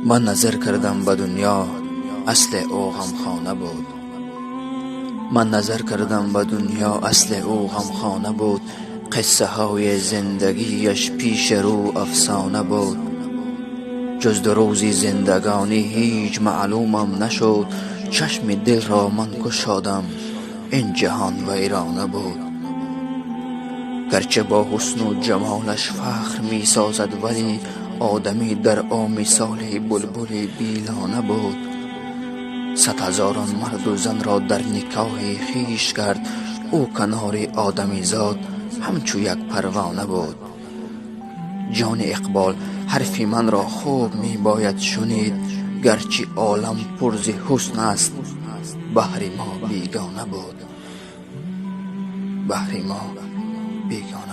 من نظر کردم به دنیا، اصل او غمخانه بود. من نظر کردم به دنیا، اصل او غمخانه بود. قصه های زندگیش پیش رو افسانه بود. جز دو روزی زندگانی هیچ معلومم نشد. چشم دل را من گشادم، این جهان ویرانه بود. گرچه با حسن و جمالش فخر می سازد، ولی آدمی در او مثال بلبل بیلانه بود. 100,000 مرد و زن را در نکاح خیش کرد. او کنار آدمی زاد همچو یک پروانه بود. جان اقبال حرف من را خوب می باید شنید. گرچه عالم پر ز حسن است، بحر ما بیگانه بود. بحر ما بیگانه.